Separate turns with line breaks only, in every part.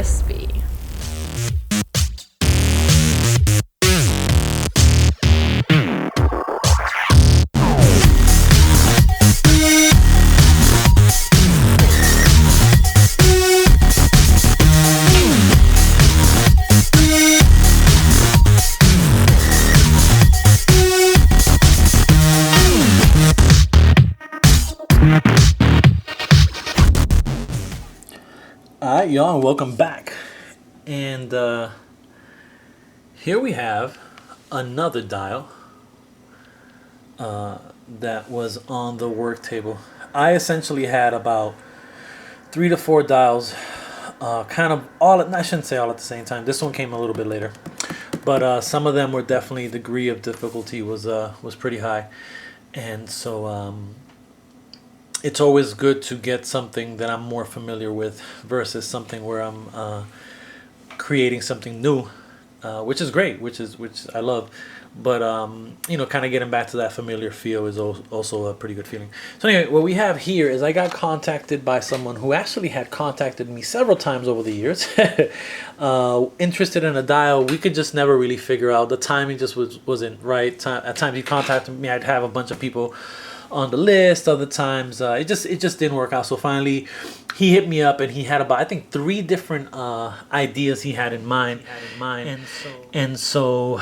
crispy.
Alright, y'all, and welcome back. And here we have another dial that was on the work table. I essentially had about 3 to 4 dials, kind of all, I shouldn't say all at the same time. This one came a little bit later. But some of them were definitely, degree of difficulty was pretty high. And so it's always good to get something that I'm more familiar with versus something where I'm creating something new, which is great, which I love. But you know, kind of getting back to that familiar feel is also a pretty good feeling. So anyway, what we have here is I got contacted by someone who actually had contacted me several times over the years, interested in a dial. We could just never really figure out, the timing just wasn't right. At times he contacted me, I'd have a bunch of people on the list. Other times it just didn't work out. So finally he hit me up, and he had about, I think, 3 different ideas he had in mind. And so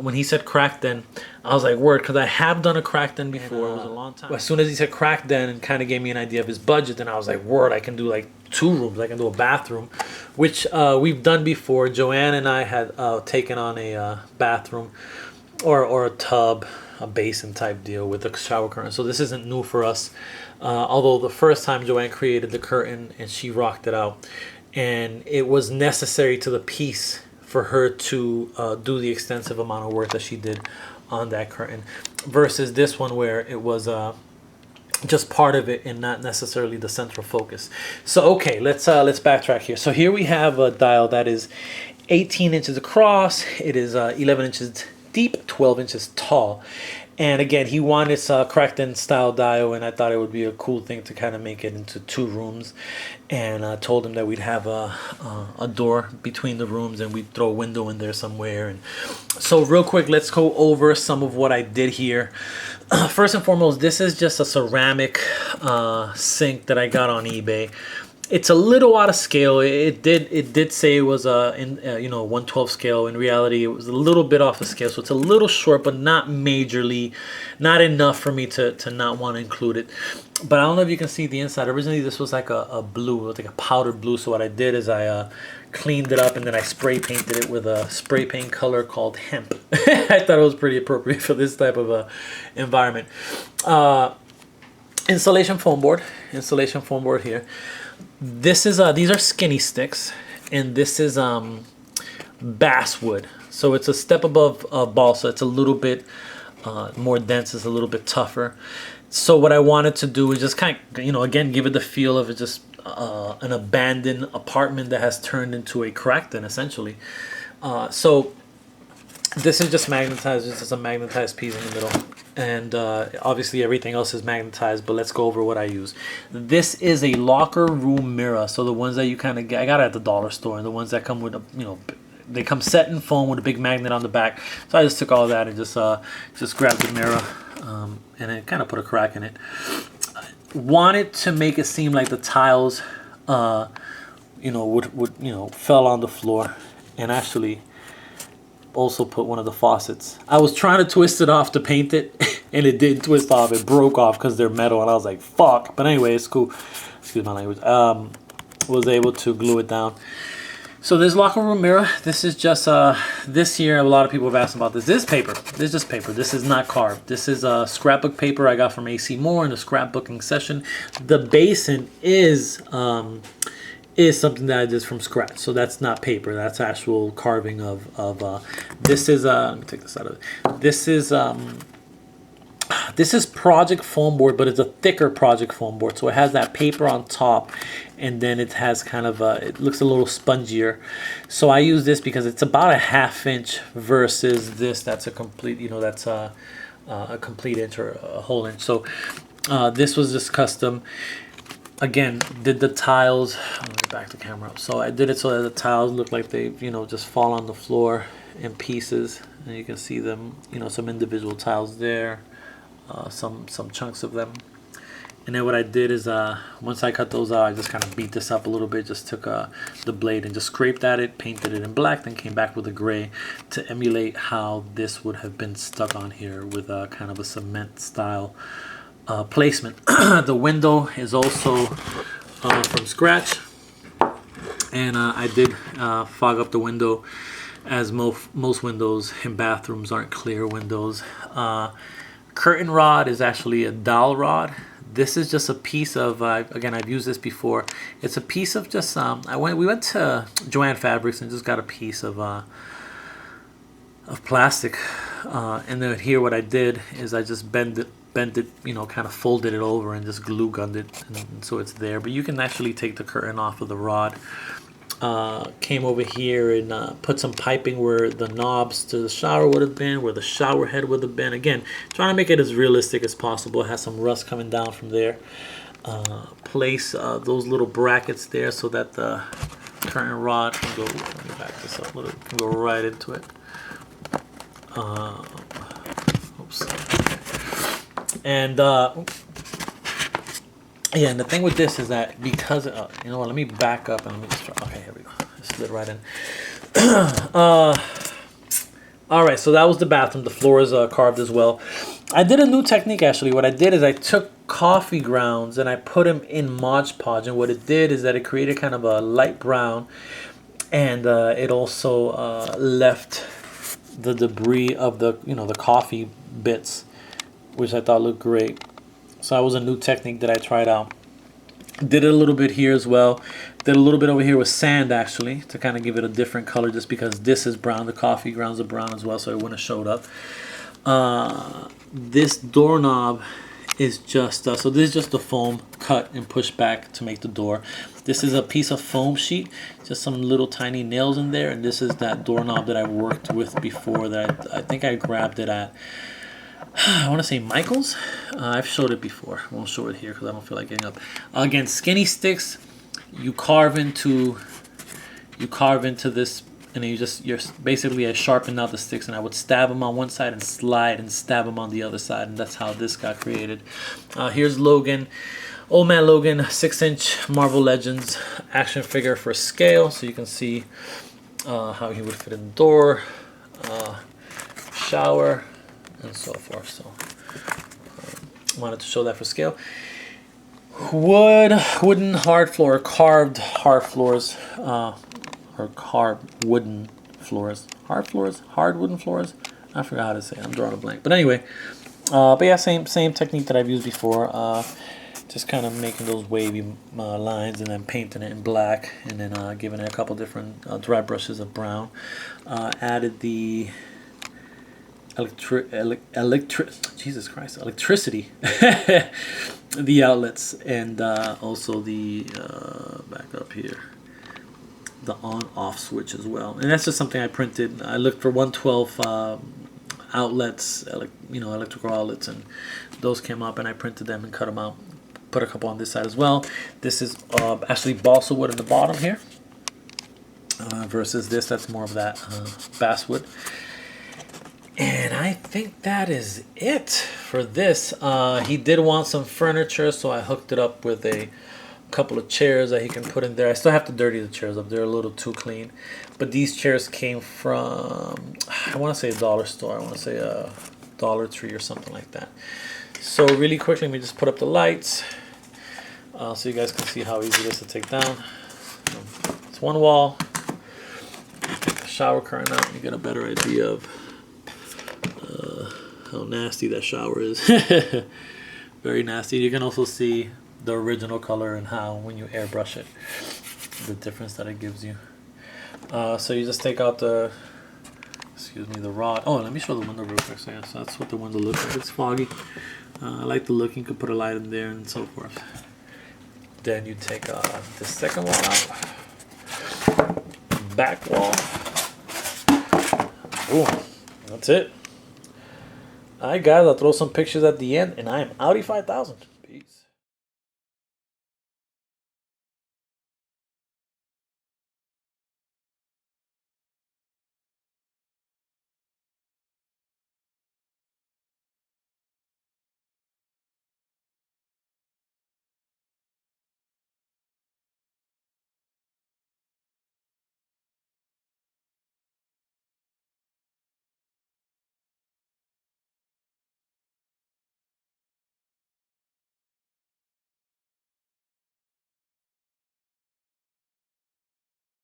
when he said crack den, I was like, word, because I have done a crack den before. It was a long time. As soon as he said crack den and kind of gave me an idea of his budget, then I was like, word, I can do like 2 rooms. I can do a bathroom, which we've done before. Joanne and I had taken on a bathroom or a tub, a basin type deal with a shower curtain. So this isn't new for us. Although the first time Joanne created the curtain and she rocked it out, and it was necessary to the piece for her to do the extensive amount of work that she did on that curtain, versus this one where it was just part of it and not necessarily the central focus. So okay, let's backtrack here. So here we have a dial that is 18 inches across. It is 11 inches deep, 12 inches tall. And again, he wanted a crack den style dial, and I thought it would be a cool thing to kind of make it into 2 rooms. And I told him that we'd have a door between the rooms, and we'd throw a window in there somewhere. And so real quick, let's go over some of what I did here. First and foremost, this is just a ceramic sink that I got on eBay. It's a little out of scale. It did say it was in 1/12 scale. In reality, it was a little bit off the scale, so it's a little short, but not majorly, not enough for me to not want to include it. But I don't know if you can see the inside. Originally, this was like a blue, like a powdered blue. So what I did is I cleaned it up, and then I spray painted it with a spray paint color called hemp. I thought it was pretty appropriate for this type of environment. Insulation foam board here. This is these are skinny sticks, and this is basswood. So it's a step above balsa. It's a little bit more dense. It's a little bit tougher. So what I wanted to do is just kind of, again, give it the feel of it just an abandoned apartment that has turned into a crack den, essentially. So this is just magnetized. This is a magnetized piece in the middle. And obviously everything else is magnetized, but let's go over what I use. This is a locker room mirror. So the ones that you kind of get, I got it at the dollar store, and the ones that come with they come set in foam with a big magnet on the back. So I just took all that and just grabbed the mirror and then kind of put a crack in it. Wanted to make it seem like the tiles would fell on the floor, and actually also put one of the faucets. I was trying to twist it off to paint it, and it didn't twist off. It broke off because they're metal, and I was like, fuck. But anyway, it's cool. Excuse my language. Was able to glue it down. So this locker room mirror, this is just this here. A lot of people have asked about this. This is paper. This is just paper. This is not carved. This is scrapbook paper I got from AC Moore in the scrapbooking session. The basin is something that I did from scratch. So that's not paper. That's actual carving of this is let me take this out of it. This is project foam board, but it's a thicker project foam board. So it has that paper on top, and then it has kind of it looks a little spongier. So I use this because it's about a 1/2 inch versus this that's a complete, that's a complete inch or a whole inch. So this was just custom. again, did the tiles. Let me back the camera up. So I did it so that the tiles look like they, you know, just fall on the floor in pieces, and you can see them, you know, some individual tiles there, some chunks of them. And then what I did is, once I cut those out, I just kind of beat this up a little bit. Just took the blade and just scraped at it, painted it in black, then came back with a gray to emulate how this would have been stuck on here with kind of a cement style placement. The window is also from scratch, and I did fog up the window, as most windows in bathrooms aren't clear windows. Curtain rod is actually a dowel rod. This is just a piece of, again, I've used this before. It's a piece of just, we went to Joann Fabrics and just got a piece of plastic. And then here what I did is I just bent it, you know, kind of folded it over and just glue gunned it, and so it's there. But you can actually take the curtain off of the rod. Came over here and put some piping where the knobs to the shower would have been, where the shower head would have been. Again, trying to make it as realistic as possible. It has some rust coming down from there. Place those little brackets there so that the curtain rod can go, let me back this up a little, can go right into it. Oops. And yeah, and the thing with this is that because, you know what, let me back up and let me just try. Okay, here we go. It slid right in. All right, so that was the bathroom. The floor is carved as well. I did a new technique, actually. What I did is I took coffee grounds and I put them in Modge Podge. And what it did is that it created kind of a light brown. And it also left the debris of the, you know, the coffee bits, which I thought looked great. So that was a new technique that I tried out. Did it a little bit here as well. Did a little bit over here with sand, actually, to kind of give it a different color, just because this is brown. The coffee grounds are brown as well, so it wouldn't have showed up. This doorknob is just, so this is just the foam cut and pushed back to make the door. This is a piece of foam sheet, just some little tiny nails in there, and this is that doorknob that I worked with before that I think I grabbed it at, I want to say Michael's. I've showed it before. I won't show it here because I don't feel like getting up. Again, skinny sticks. You carve into this, and then you're basically, I sharpened out the sticks, and I would stab them on one side and slide and stab them on the other side, and that's how this got created. Here's Logan, Old Man Logan, 6-inch Marvel Legends action figure for scale, so you can see how he would fit in the door, shower, and so forth. So wanted to show that for scale. Wooden hard floor, carved hard floors, or carved wooden floors, hard wooden floors. I forgot how to say it. I'm drawing a blank. But anyway, but yeah, same technique that I've used before. Just kind of making those wavy lines and then painting it in black, and then giving it a couple different dry brushes of brown. Added the electricity, the outlets, and also the back up here, the on-off switch as well. And that's just something I printed. I looked for 112 outlets, electrical outlets, and those came up, and I printed them and cut them out. Put a couple on this side as well. This is actually balsa wood in the bottom here, versus this that's more of that basswood. And I think that is it for this. He did want some furniture, so I hooked it up with a couple of chairs that he can put in there. I still have to dirty the chairs up. They're a little too clean. But these chairs came from, I want to say a dollar store. I want to say a Dollar Tree or something like that. So really quickly, let me just put up the lights so you guys can see how easy it is to take down. It's one wall. Take the shower curtain out. You get a better idea of how nasty that shower is. Very nasty. You can also see the original color and how, when you airbrush it, the difference that it gives you. So you just take out the, the rod. Oh, let me show the window real quick. So yeah, so that's what the window looks like. It's foggy. I like the look. You could put a light in there and so forth. Then you take the second wall out. Back wall. Boom. That's it. Alright guys, I'll throw some pictures at the end, and I am Audi 5000.